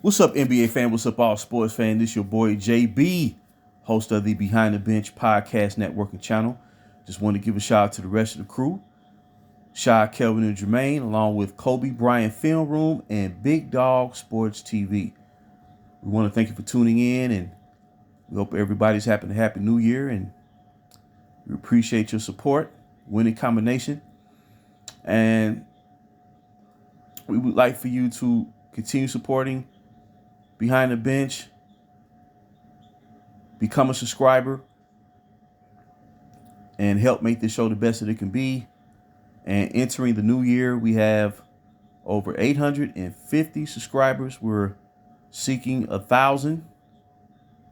What's up, NBA fan? What's up, all sports fan? This your boy JB, host of the Behind the Bench Podcast Network and channel. Just want to give a shout out to the rest of the crew, Shy, Kelvin, and Jermaine, along with Kobe Bryant Film Room and Big Dog Sports TV. We want to thank you for tuning in, and we hope everybody's having a happy new year, and we appreciate your support, winning combination, and we would like for you to continue supporting Behind the Bench, become a subscriber, and help make this show the best that it can be. And entering the new year, we have over 850 subscribers. We're seeking 1,000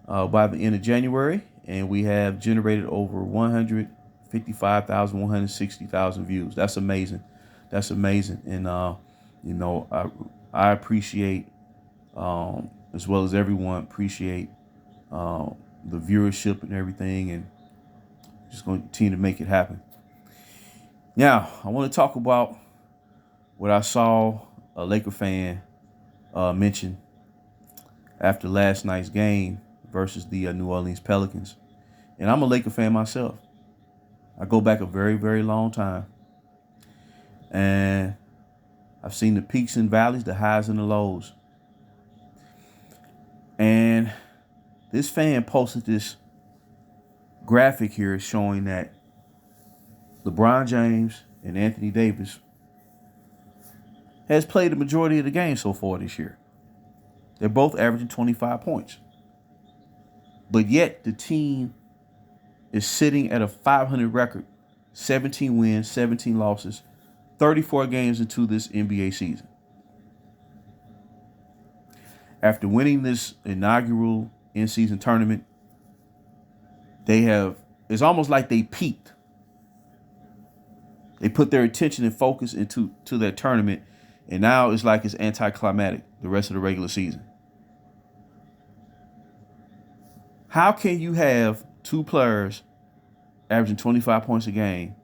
by the end of January, and we have generated over 155,000, 160,000 views. That's amazing. That's amazing. And I appreciate, as well as everyone, appreciate the viewership and everything, and just going to continue to make it happen. Now, I want to talk about what I saw a Laker fan mention after last night's game versus the New Orleans Pelicans. And I'm a Laker fan myself. I go back a very, very long time. And I've seen the peaks and valleys, the highs and the lows. And this fan posted this graphic here showing that LeBron James and Anthony Davis has played the majority of the game so far this year. They're both averaging 25 points. But yet the team is sitting at a 500 record, 17 wins, 17 losses, 34 games into this NBA season. After winning this inaugural in-season tournament, it's almost like they peaked. They put their attention and focus into that tournament, and now it's like it's anticlimactic the rest of the regular season. How can you have two players averaging 25 points a game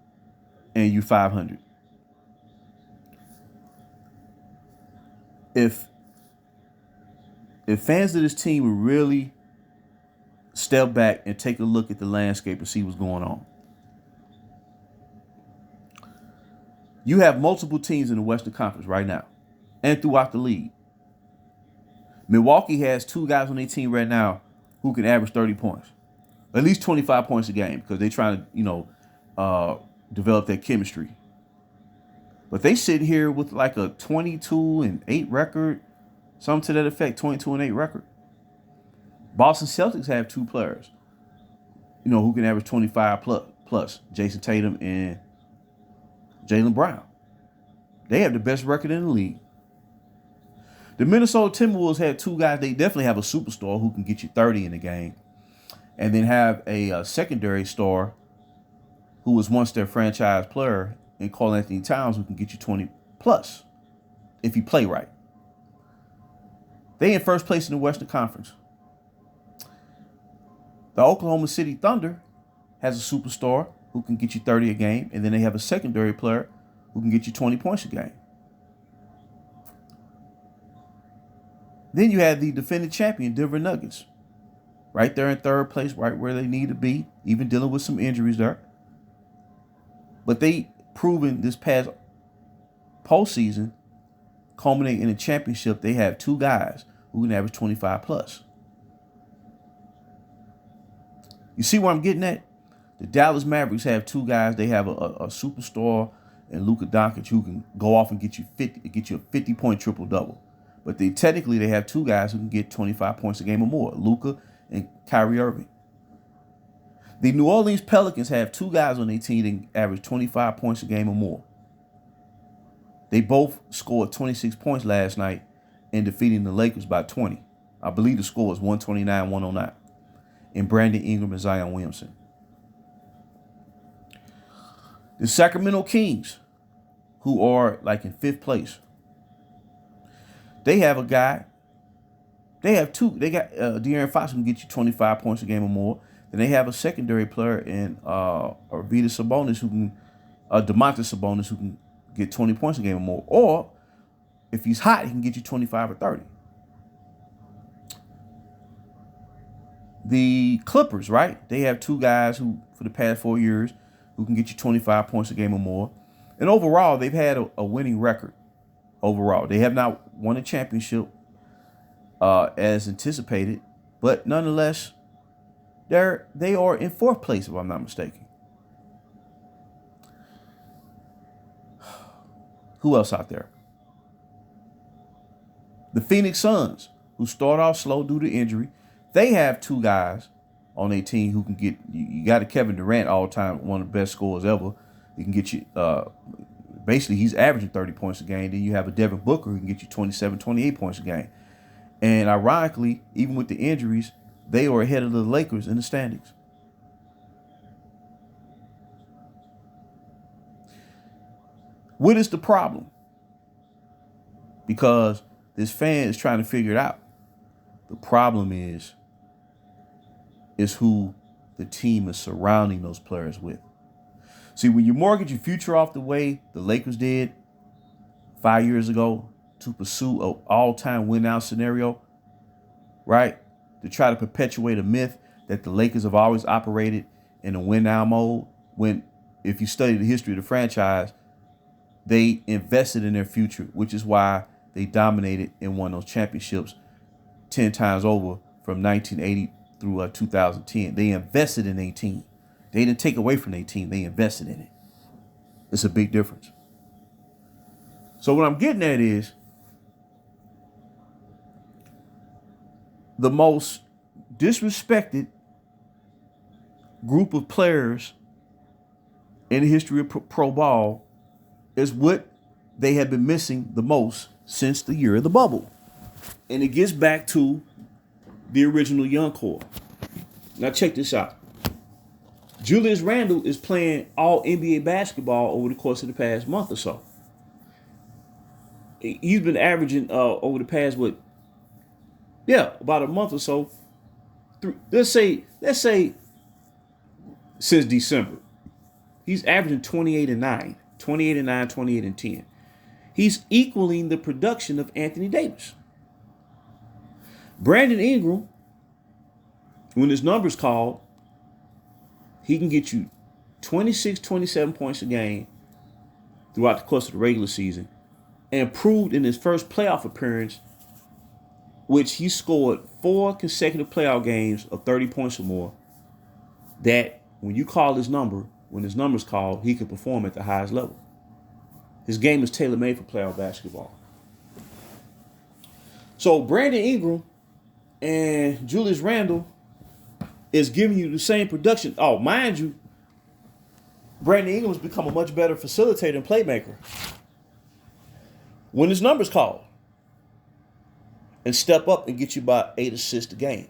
and you 500? If fans of this team would really step back and take a look at the landscape and see what's going on. You have multiple teams in the Western Conference right now and throughout the league. Milwaukee has two guys on their team right now who can average 30 points, at least 25 points a game, because they're trying to, develop that chemistry. But they sit here with like a 22-8 record, something to that effect, 22-8 record. Boston Celtics have two players, who can average 25 plus, Jason Tatum and Jaylen Brown. They have the best record in the league. The Minnesota Timberwolves have two guys. They definitely have a superstar who can get you 30 in the game, and then have a secondary star who was once their franchise player in Karl-Anthony Towns, who can get you 20 plus if you play right. They in first place in the Western Conference. The Oklahoma City Thunder has a superstar who can get you 30 a game, and then they have a secondary player who can get you 20 points a game. Then you have the defending champion, Denver Nuggets, right there in third place, right where they need to be, even dealing with some injuries there. But they proven this past postseason, culminating in a championship, they have two guys who can average 25 plus. You see where I'm getting at? The Dallas Mavericks have two guys. They have a superstar and Luka Doncic who can go off and get you a 50-point triple-double. But they have two guys who can get 25 points a game or more, Luka and Kyrie Irving. The New Orleans Pelicans have two guys on their team that average 25 points a game or more. They both scored 26 points last night in defeating the Lakers by 20. I believe the score was 129-109. And Brandon Ingram and Zion Williamson. The Sacramento Kings, who are like in fifth place, they have a guy. They have two. They got De'Aaron Fox who can get you 25 points a game or more. Then they have a secondary player in Arvydas Sabonis Domantas Sabonis who can get 20 points a game or more. Or if he's hot, he can get you 25 or 30. the Clippers, right? They have two guys who, for the past 4 years, who can get you 25 points a game or more. And overall, they've had a winning record. Overall, they have not won a championship as anticipated, but nonetheless, they are in fourth place, if I'm not mistaken. Who else out there? The Phoenix Suns, who start off slow due to injury. They have two guys on their team who can get you got a Kevin Durant, all time one of the best scorers ever. He can get you basically he's averaging 30 points a game. Then you have a Devin Booker who can get you 27, 28 points a game. And ironically, even with the injuries, they are ahead of the Lakers in the standings. What is the problem? Because this fan is trying to figure it out. The problem is who the team is surrounding those players with. See, when you mortgage your future off the way the Lakers did 5 years ago to pursue an all-time win-now scenario, right? To try to perpetuate a myth that the Lakers have always operated in a win-now mode, when if you study the history of the franchise, they invested in their future, which is why they dominated and won those championships 10 times over from 1980 through 2010. They invested in their team. They didn't take away from their team. They invested in it. It's a big difference. So what I'm getting at is the most disrespected group of players in the history of pro ball is what they have been missing the most since the year of the bubble. And it gets back to the original young core. Now check this out. Julius Randle is playing all NBA basketball over the course of the past month or so. He's been averaging over the past about a month or so. Let's say since December. He's averaging 28 and 9, 28 and 9, 28 and 10. He's equaling the production of Anthony Davis. Brandon Ingram, when his number's called, he can get you 26, 27 points a game throughout the course of the regular season, and proved in his first playoff appearance, which he scored 4 consecutive playoff games of 30 points or more, that when you call his number, when his number's called, he can perform at the highest level. His game is tailor-made for playoff basketball. So Brandon Ingram and Julius Randle is giving you the same production. Oh, mind you, Brandon Ingram has become a much better facilitator and playmaker when his number's called, and step up and get you about 8 assists a game.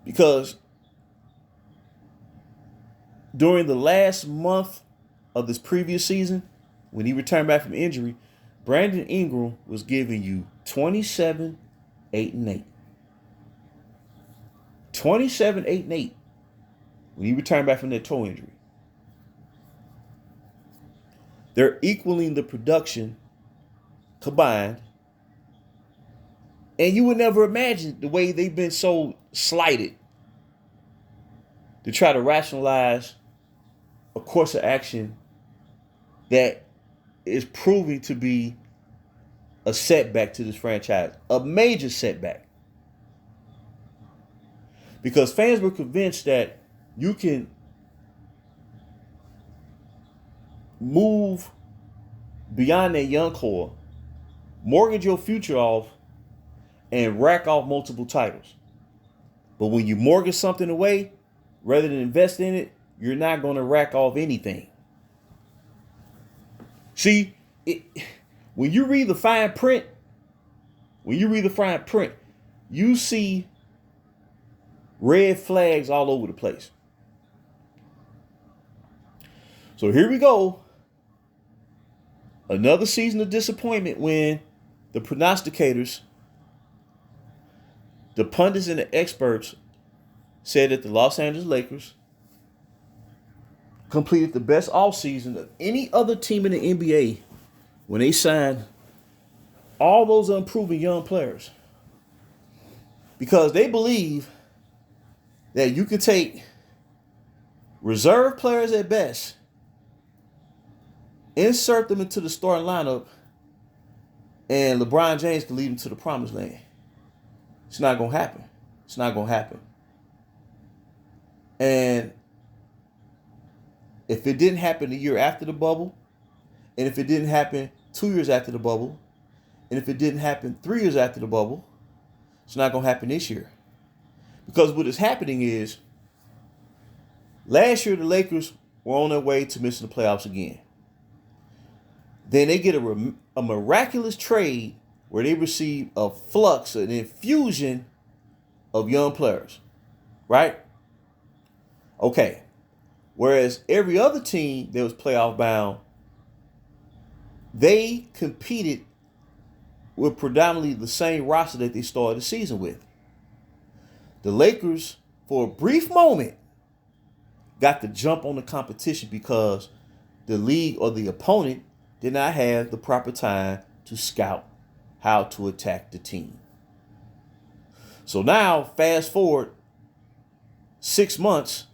Because during the last month of this previous season, when he returned back from injury, Brandon Ingram was giving you 27, 8, and 8. 27, 8, and 8 when he returned back from that toe injury. They're equaling the production combined. And you would never imagine the way they've been so slighted to try to rationalize a course of action that is proving to be a setback to this franchise, a major setback. Because fans were convinced that you can move beyond that young core, mortgage your future off, and rack off multiple titles. But when you mortgage something away, rather than invest in it, you're not going to rack off anything. See, when you read the fine print, you see red flags all over the place. So here we go. Another season of disappointment when the prognosticators, the pundits and the experts said that the Los Angeles Lakers completed the best offseason of any other team in the NBA when they signed all those unproven young players. Because they believe that you can take reserve players at best, insert them into the starting lineup, and LeBron James can lead them to the promised land. It's not going to happen. It's not going to happen. And if it didn't happen a year after the bubble, and if it didn't happen 2 years after the bubble, and if it didn't happen 3 years after the bubble, it's not going to happen this year. Because what is happening is, last year the Lakers were on their way to missing the playoffs again. Then they get a miraculous trade where they receive a flux, an infusion of young players, right? Okay. Whereas every other team that was playoff bound, they competed with predominantly the same roster that they started the season with. The Lakers, for a brief moment, got the jump on the competition because the league or the opponent did not have the proper time to scout how to attack the team. So now, fast forward 6 months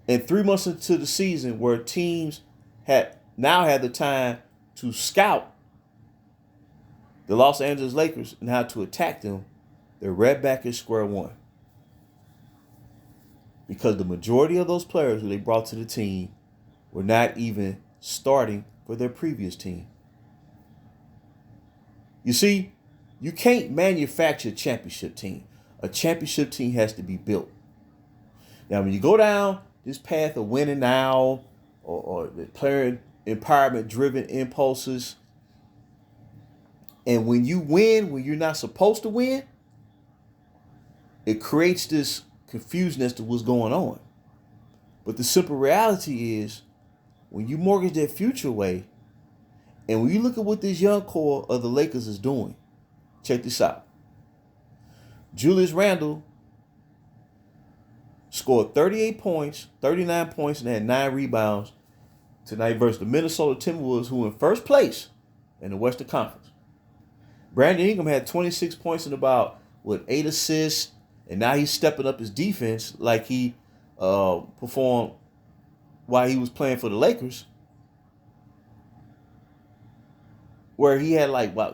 and 3 months into the season, where teams had the time to scout the Los Angeles Lakers and how to attack them, they're right back at square one. Because the majority of those players who they brought to the team were not even starting for their previous team. You see, you can't manufacture a championship team. A championship team has to be built. Now, when you go down this path of winning now, or the player empowerment-driven impulses, and when you win when you're not supposed to win, it creates this confusion as to what's going on. But the simple reality is, when you mortgage that future away, and when you look at what this young core of the Lakers is doing, check this out. Julius Randle scored 38 points, 39 points, and had 9 rebounds tonight versus the Minnesota Timberwolves, who in first place in the Western Conference. Brandon Ingram had 26 points and about, 8 assists, and now he's stepping up his defense like he performed while he was playing for the Lakers, where he had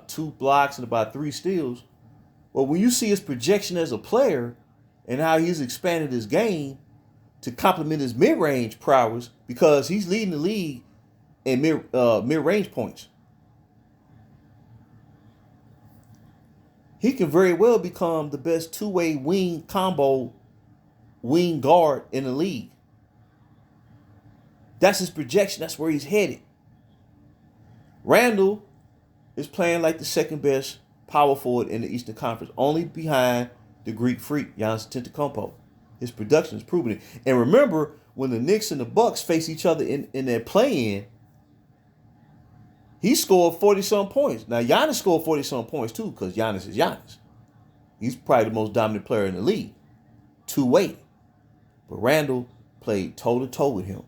2 blocks and about 3 steals. Well, when you see his projection as a player and how he's expanded his game to complement his mid-range prowess, because he's leading the league in mid-range points, he can very well become the best two-way wing combo wing guard in the league. That's his projection. That's where he's headed. Randle is playing like the second best power forward in the Eastern Conference, only behind the Greek freak, Giannis Antetokounmpo. His production is proving it. And remember, when the Knicks and the Bucks face each other in their play-in, he scored 40-some points. Now, Giannis scored 40-some points, too, because Giannis is Giannis. He's probably the most dominant player in the league, two-way. But Randle played toe-to-toe with him.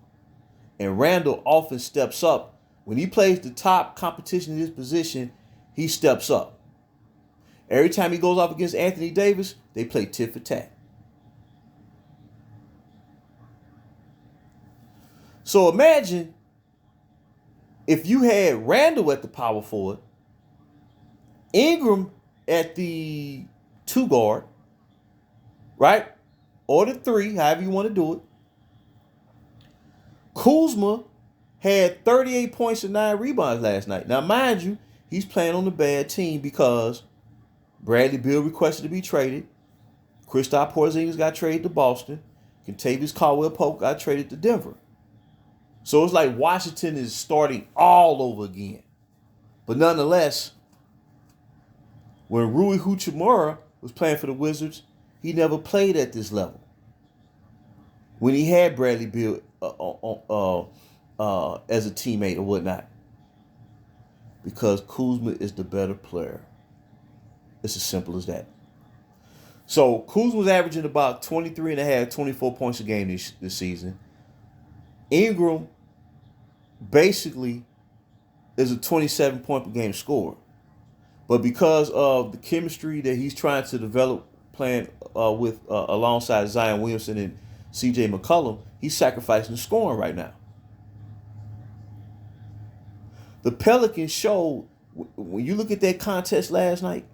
And Randle often steps up. When he plays the top competition in his position, he steps up. Every time he goes off against Anthony Davis, they play tit for tat. So imagine if you had Randle at the power forward, Ingram at the 2 guard, right? Or the 3, however you want to do it. Kuzma had 38 points and 9 rebounds last night. Now, mind you, he's playing on a bad team because Bradley Beal requested to be traded. Kristaps Porzingis got traded to Boston. Kentavious Caldwell-Pope got traded to Denver. So it's like Washington is starting all over again. But nonetheless, when Rui Hachimura was playing for the Wizards, he never played at this level. When he had Bradley Beal as a teammate or whatnot. Because Kuzma is the better player. It's as simple as that. So Kuzma was averaging about 23 and a half, 24 points a game this season. Ingram basically is a 27 point per game scorer. But because of the chemistry that he's trying to develop, playing with alongside Zion Williamson and C.J. McCollum, he's sacrificing scoring right now. The Pelicans showed, when you look at that contest last night,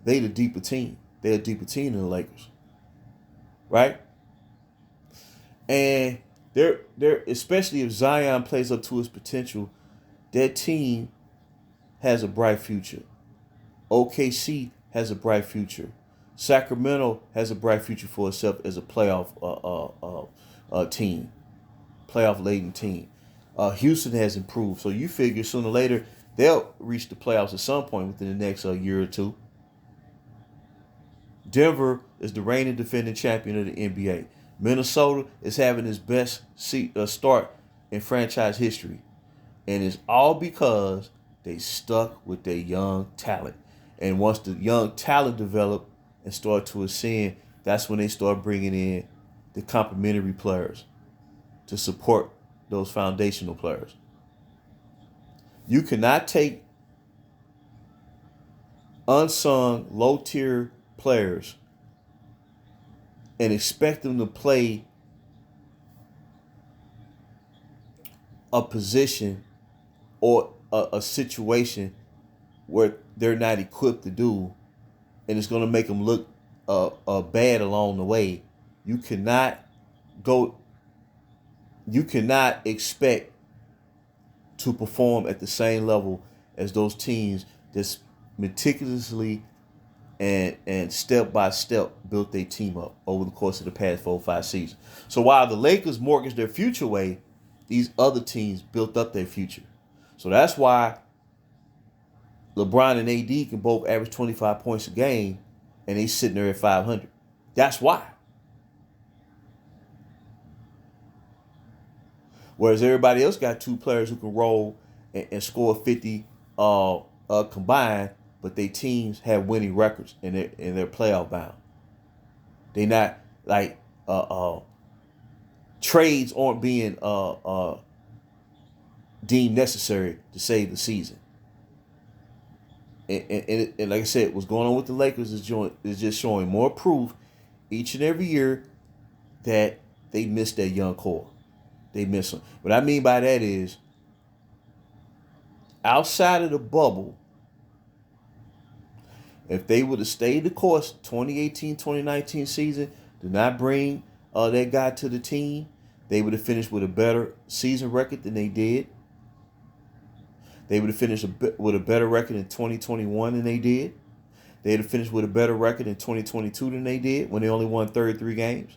they the deeper team. They're a deeper team than the Lakers, right? And they're especially if Zion plays up to his potential, that team has a bright future. OKC has a bright future. Sacramento has a bright future for itself as a playoff team, playoff laden team. Houston has improved, so you figure sooner or later they'll reach the playoffs at some point within the next year or two. Denver is the reigning defending champion of the NBA. Minnesota is having its best start in franchise history, and it's all because they stuck with their young talent. And once the young talent develop and start to ascend, that's when they start bringing in the complementary players to support those foundational players. You cannot take unsung, low-tier players and expect them to play a position or a situation where they're not equipped to do, and it's going to make them look bad along the way. You cannot expect to perform at the same level as those teams that's meticulously and step by step built their team up over the course of the past 4 or 5 seasons. So while the Lakers mortgaged their future away, these other teams built up their future. So that's why LeBron and AD can both average 25 points a game, and they sitting there at 500. That's why. Whereas everybody else got 2 players who can roll and score 50 combined, but their teams have winning records and they're playoff bound. They not like trades aren't being deemed necessary to save the season. And like I said, what's going on with the Lakers is just showing more proof each and every year that they miss that young core. They miss them. What I mean by that is, outside of the bubble, if they would have stayed the course 2018-2019 season, did not bring that guy to the team, they would have finished with a better season record than they did. They would have finished with a better record in 2021 than they did. They would have finished with a better record in 2022 than they did when they only won 33 games.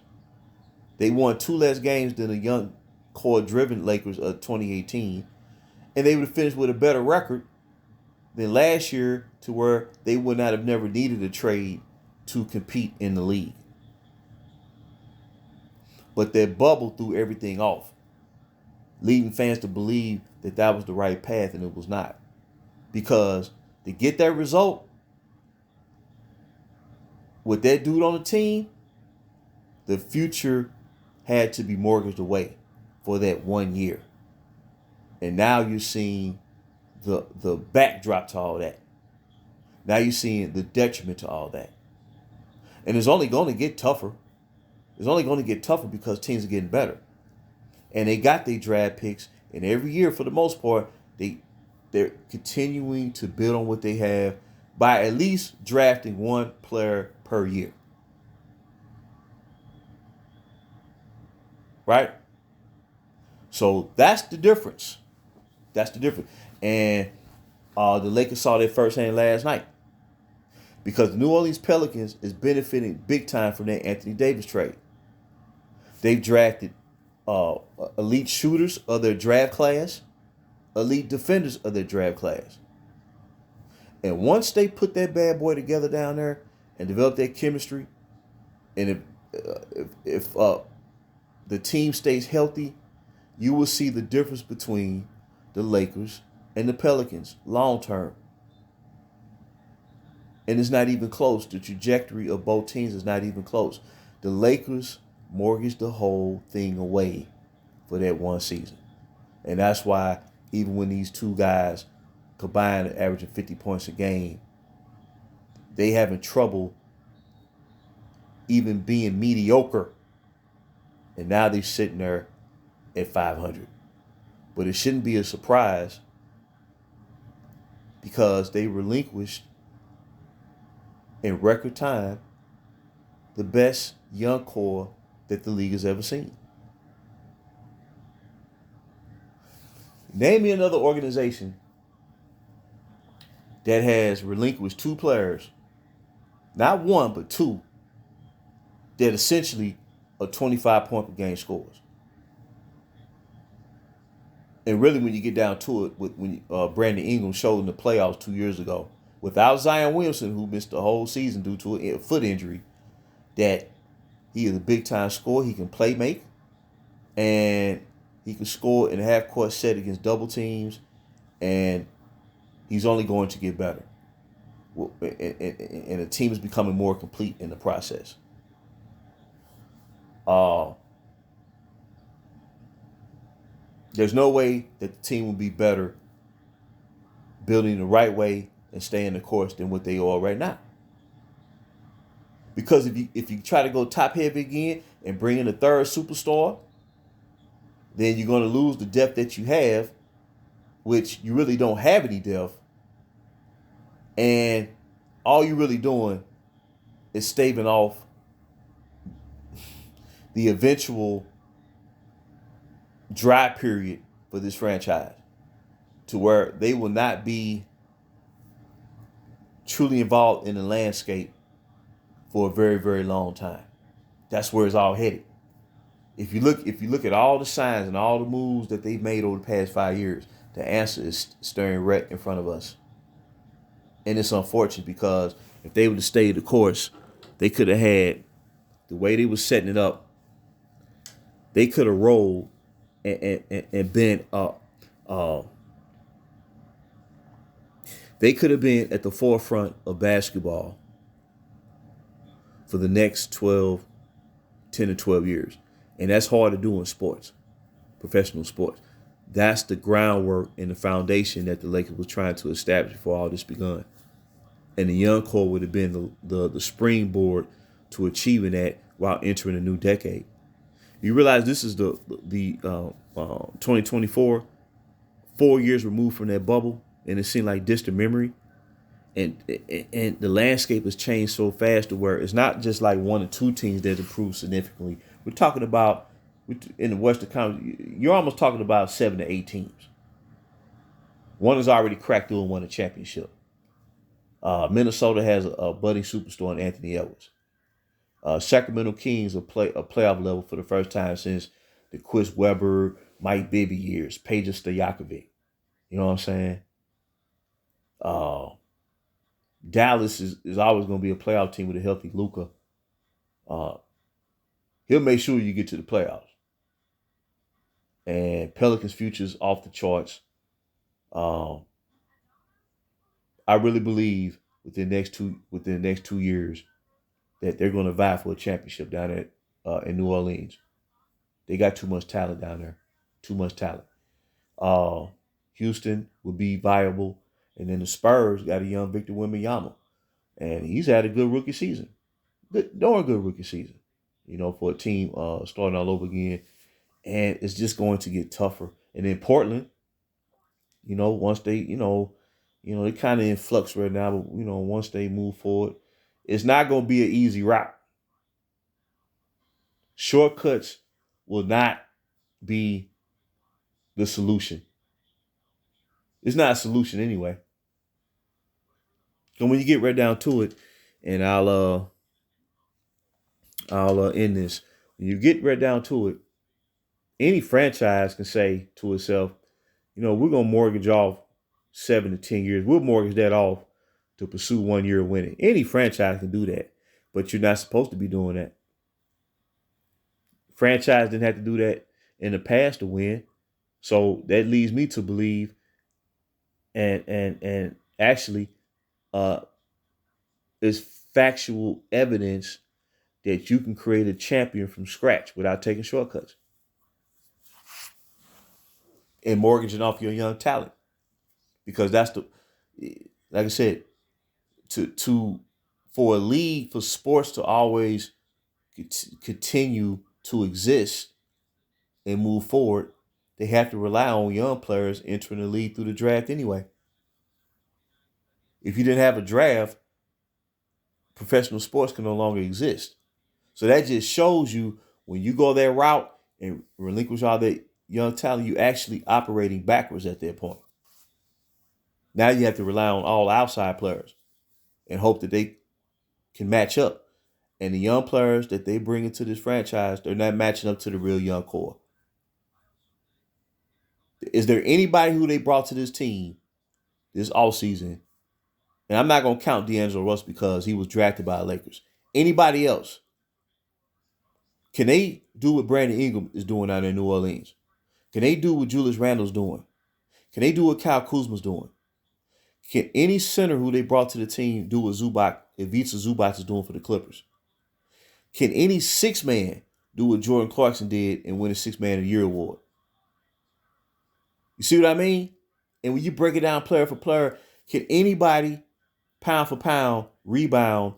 They won 2 less games than the young core-driven Lakers of 2018. And they would have finished with a better record than last year, to where they would not have never needed a trade to compete in the league. But that bubble threw everything off, leading fans to believe that that was the right path, and it was not. Because to get that result with that dude on the team, the future had to be mortgaged away for that 1 year. And now you're seeing the backdrop to all that. Now you're seeing the detriment to all that. And it's only going to get tougher. It's only going to get tougher because teams are getting better. And they got their draft picks. And every year, for the most part, they're continuing to build on what they have by at least drafting 1 player per year. Right? So that's the difference. That's the difference. And the Lakers saw that firsthand last night. Because the New Orleans Pelicans is benefiting big time from that Anthony Davis trade. They've drafted elite shooters of their draft class, elite defenders of their draft class. And once they put that bad boy together down there and develop that chemistry, and if the team stays healthy, you will see the difference between the Lakers and the Pelicans long term. And it's not even close. The trajectory of both teams is not even close. The Lakers mortgaged the whole thing away for that 1 season. And that's why even when these 2 guys combined averaging 50 points a game, they having trouble even being mediocre. And now they're sitting there at 500. But it shouldn't be a surprise because they relinquished in record time the best young core that the league has ever seen. Name me another organization that has relinquished two players, not one, but two, that essentially are 25 point per game scores. And really, when you get down to it, when Brandon Ingram showed in the playoffs 2 years ago, without Zion Williamson, who missed the whole season due to a foot injury, that he is a big time scorer. He can play make, and he can score in a half court set against double teams, and he's only going to get better. And the team is becoming more complete in the process. There's no way that the team will be better building the right way and staying the course than what they are right now. Because if you try to go top heavy again and bring in a third superstar, then you're going to lose the depth that you have, which you really don't have any depth. And all you're really doing is staving off the eventual dry period for this franchise to where they will not be truly involved in the landscape for a very, very long time. That's where it's all headed. If you look at all the signs and all the moves that they've made over the past 5 years, the answer is staring right in front of us. And it's unfortunate because if they would have stayed the course, they could have had the way they were setting it up. They could have rolled and been up. They could have been at the forefront of basketball for the next 10 to 12 years. And that's hard to do in sports, professional sports. That's the groundwork and the foundation that the Lakers was trying to establish before all this begun. And the young core would have been the springboard to achieving that while entering a new decade. You realize this is the 2024, 4 years removed from that bubble, and it seemed like distant memory. And the landscape has changed so fast to where it's not just like one or two teams that improved significantly. We're talking about, in the Western Conference, you're almost talking about 7 to 8 teams. One has already cracked through and won a championship. Minnesota has a budding superstar in Anthony Edwards. Sacramento Kings are playoff level for the first time since the Chris Webber, Mike Bibby years, Peja Stojakovic. You know what I'm saying? Dallas is always going to be a playoff team with a healthy Luka. He'll make sure you get to the playoffs. And Pelicans' future's off the charts. I really believe within the next 2 years that they're going to vie for a championship down at in New Orleans. They got too much talent down there. Too much talent. Houston will be viable. And then the Spurs got a young Victor Wembanyama. And he's had a good rookie season. Darn good rookie season. You know, for a team starting all over again. And it's just going to get tougher. And then Portland, you know, once they, they're kind of in flux right now. But, once they move forward, it's not going to be an easy route. Shortcuts will not be the solution. It's not a solution anyway. And when you get right down to it, and I'll end this. When you get right down to it, any franchise can say to itself, we're gonna mortgage off 7 to 10 years. We'll mortgage that off to pursue 1 year of winning. Any franchise can do that, but you're not supposed to be doing that. Franchise didn't have to do that in the past to win, so that leads me to believe, and actually, is factual evidence that you can create a champion from scratch without taking shortcuts and mortgaging off your young talent. Because that's like I said, to for a league, for sports to always continue to exist and move forward, they have to rely on young players entering the league through the draft anyway. If you didn't have a draft, professional sports can no longer exist. So that just shows you when you go that route and relinquish all that young talent, you actually operating backwards at that point. Now you have to rely on all outside players and hope that they can match up. And the young players that they bring into this franchise, they're not matching up to the real young core. Is there anybody who they brought to this team this offseason? And I'm not going to count D'Angelo Russell because he was drafted by the Lakers. Anybody else? Can they do what Brandon Ingram is doing out in New Orleans? Can they do what Julius Randle's doing? Can they do what Kyle Kuzma's doing? Can any center who they brought to the team do what Ivica Zubac is doing for the Clippers? Can any six man do what Jordan Clarkson did and win a Six Man of the Year award? You see what I mean? And when you break it down player for player, can anybody pound for pound rebound?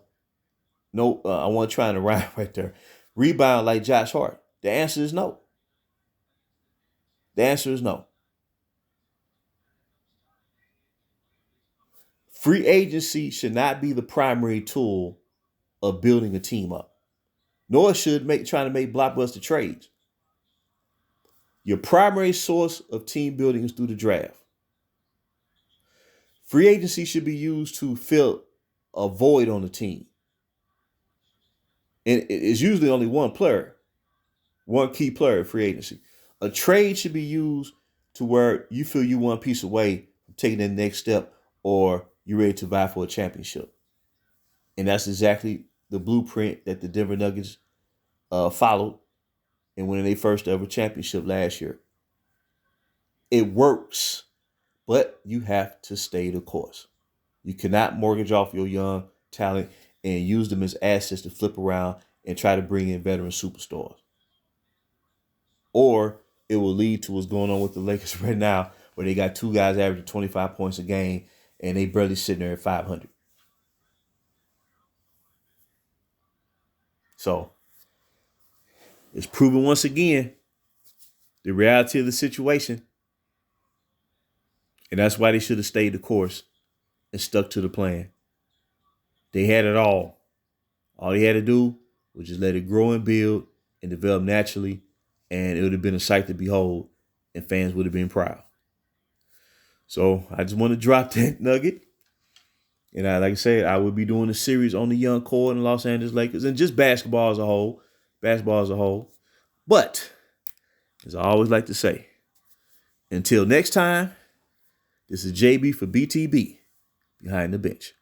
No, I want to try to rhyme right there. Rebound like Josh Hart? The answer is no. The answer is no. Free agency should not be the primary tool of building a team up, nor should trying to make blockbuster trades. Your primary source of team building is through the draft. Free agency should be used to fill a void on the team. And it's usually only one player, one key player in free agency. A trade should be used to where you feel you one piece away from taking the next step or you're ready to vie for a championship. And that's exactly the blueprint that the Denver Nuggets followed in winning their first ever championship last year. It works, but you have to stay the course. You cannot mortgage off your young talent and use them as assets to flip around and try to bring in veteran superstars. Or it will lead to what's going on with the Lakers right now, where they got two guys averaging 25 points a game and they barely sitting there at 500. So it's proven once again the reality of the situation. And that's why they should have stayed the course and stuck to the plan. They had it all. All they had to do was just let it grow and build and develop naturally, and it would have been a sight to behold, and fans would have been proud. So I just want to drop that nugget. And like I said, I will be doing a series on the young core in the Los Angeles Lakers and just basketball as a whole. But, as I always like to say, until next time, this is JB for BTB, Behind the Bench.